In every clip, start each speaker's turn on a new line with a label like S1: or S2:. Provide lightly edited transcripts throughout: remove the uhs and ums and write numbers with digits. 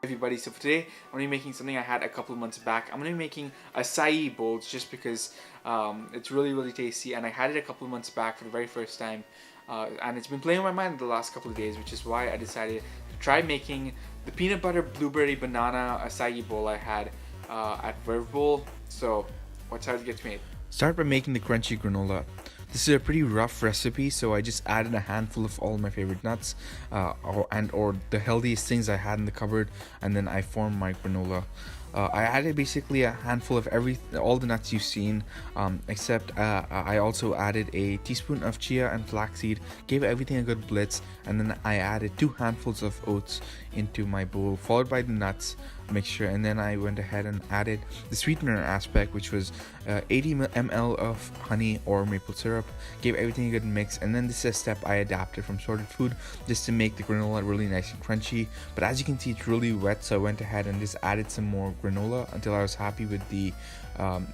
S1: everybody. So for today, I'm going to be making something I had a couple of months back. I'm going to be making acai bowls just because it's really tasty, and I had it a couple of months back for the very first time, and it's been playing on my mind the last couple of days, which is why I decided to try making the peanut butter blueberry banana acai bowl I had at Verve Bowl. So let's how it gets made.
S2: Start by making the crunchy granola. This is a pretty rough recipe, so I just added a handful of all my favorite nuts or the healthiest things I had in the cupboard, and then I formed my granola. I added basically a handful of all the nuts you've seen, except I also added a teaspoon of chia and flaxseed, gave everything a good blitz, and then I added 2 handfuls of oats into my bowl, followed by the nuts mixture, and then I went ahead and added the sweetener aspect, which was 80 ml of honey or maple syrup, gave everything a good mix, and then this is a step I adapted from sorted food just to make the granola really nice and crunchy. But as you can see, it's really wet, so I went ahead and just added some more granola until I was happy with the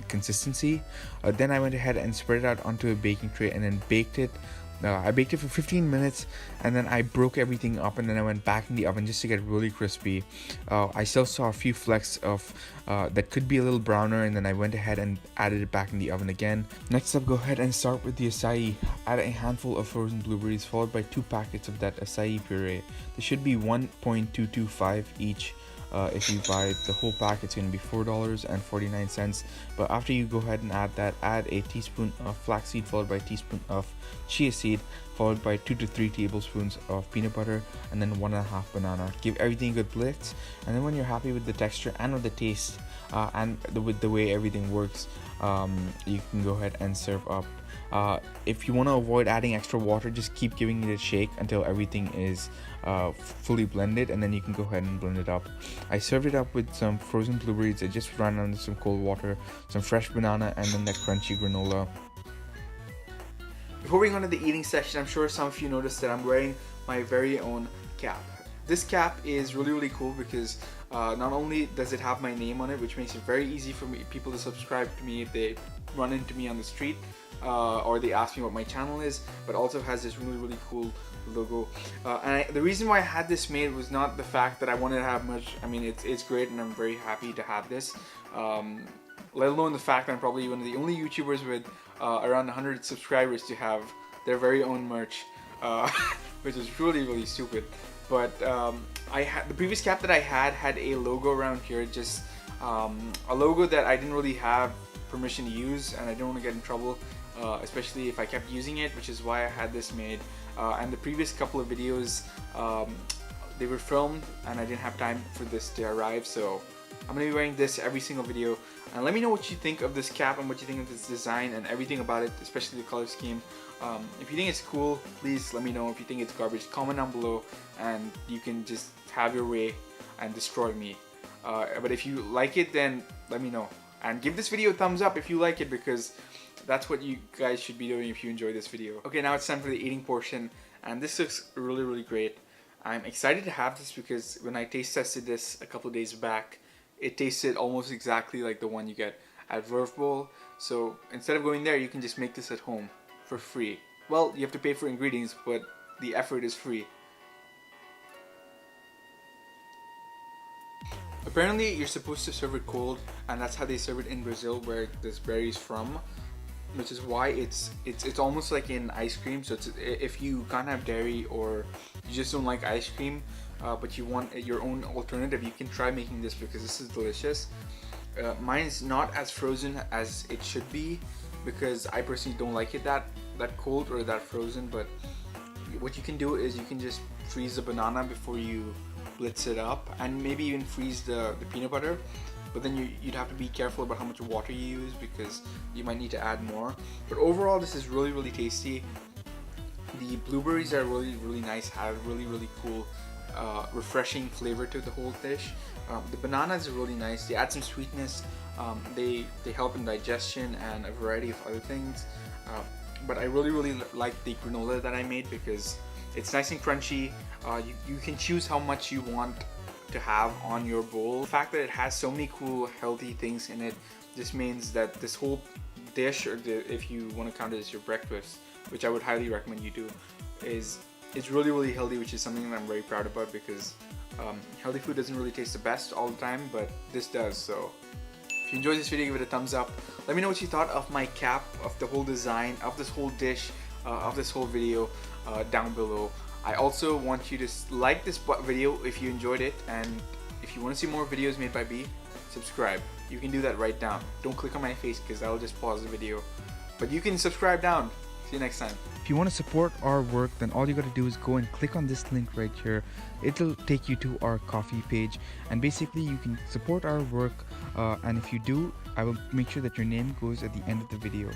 S2: consistency. Then I went ahead and spread it out onto a baking tray and then baked it. I baked it for 15 minutes, and then I broke everything up, and then I went back in the oven just to get really crispy. I still saw a few flecks of that could be a little browner, and then I went ahead and added it back in the oven again. Next up, go ahead and start with the acai. Add a handful of frozen blueberries, followed by 2 packets of that acai puree. They should be 1.225 each. If you buy the whole pack, it's going to be $4.49. But after you go ahead and add that, add a teaspoon of flaxseed, followed by a teaspoon of chia seed, followed by 2 to 3 tablespoons of peanut butter, and then 1.5 banana. Give everything a good blitz, and then when you're happy with the texture and with the taste and with the way everything works, you can go ahead and serve up. If you want to avoid adding extra water, just keep giving it a shake until everything is fully blended, and then you can go ahead and blend it up. I served it up with some frozen blueberries that just ran under some cold water, some fresh banana, and then that crunchy granola.
S1: Before we go into the eating section, I'm sure some of you noticed that I'm wearing my very own cap. This cap is really cool because not only does it have my name on it, which makes it very easy for people to subscribe to me if they run into me on the street or they ask me what my channel is, but also has this really cool logo. The reason why I had this made was not the fact that I wanted to have much. I mean, it's great, and I'm very happy to have this. Let alone the fact that I'm probably one of the only YouTubers with around 100 subscribers to have their very own merch, which is really stupid. But the previous cap that I had a logo around here, just a logo that I didn't really have permission to use, and I didn't want to get in trouble, especially if I kept using it, which is why I had this made. And the previous couple of videos, they were filmed, and I didn't have time for this to arrive, so I'm going to be wearing this every single video. And let me know what you think of this cap and what you think of this design and everything about it, especially the color scheme. If you think it's cool, please let me know. If you think it's garbage, comment down below, and you can just have your way and destroy me. But if you like it, then let me know. And give this video a thumbs up if you like it, because that's what you guys should be doing if you enjoy this video. Okay, now it's time for the eating portion, and this looks really great. I'm excited to have this because when I taste tested this a couple of days back, it tasted almost exactly like the one you get at Verve Bowl. So instead of going there, you can just make this at home for free. Well, you have to pay for ingredients, but the effort is free. Apparently, you're supposed to serve it cold, and that's how they serve it in Brazil, where this berry is from, which is why it's almost like in ice cream. So if you can't have dairy, or you just don't like ice cream, but you want your own alternative, you can try making this because this is delicious. Mine's not as frozen as it should be because I personally don't like it that cold or that frozen. But what you can do is you can just freeze the banana before you blitz it up, and maybe even freeze the peanut butter. But then you'd have to be careful about how much water you use because you might need to add more. But overall, this is really tasty. The blueberries are really nice, have really cool refreshing flavor to the whole dish. The bananas are really nice. They add some sweetness. They help in digestion and a variety of other things. But I really like the granola that I made because it's nice and crunchy. You can choose how much you want to have on your bowl. The fact that it has so many cool healthy things in it just means that this whole dish, or if you want to count it as your breakfast, which I would highly recommend you do, is really healthy, which is something that I'm very proud about because Healthy food doesn't really taste the best all the time, but this does. So if you enjoyed this video, give it a thumbs up. Let me know what you thought of my cap, of the whole design, of this whole dish, of this whole video down below. I also want you to like this video if you enjoyed it, and if you want to see more videos made by B, subscribe. You can do that right now. Don't click on my face because that'll just pause the video. But you can subscribe down. See you next time.
S2: If you want to support our work, then all you got to do is go and click on this link right here. It'll take you to our Ko-fi page, and basically you can support our work, and if you do, I will make sure that your name goes at the end of the video.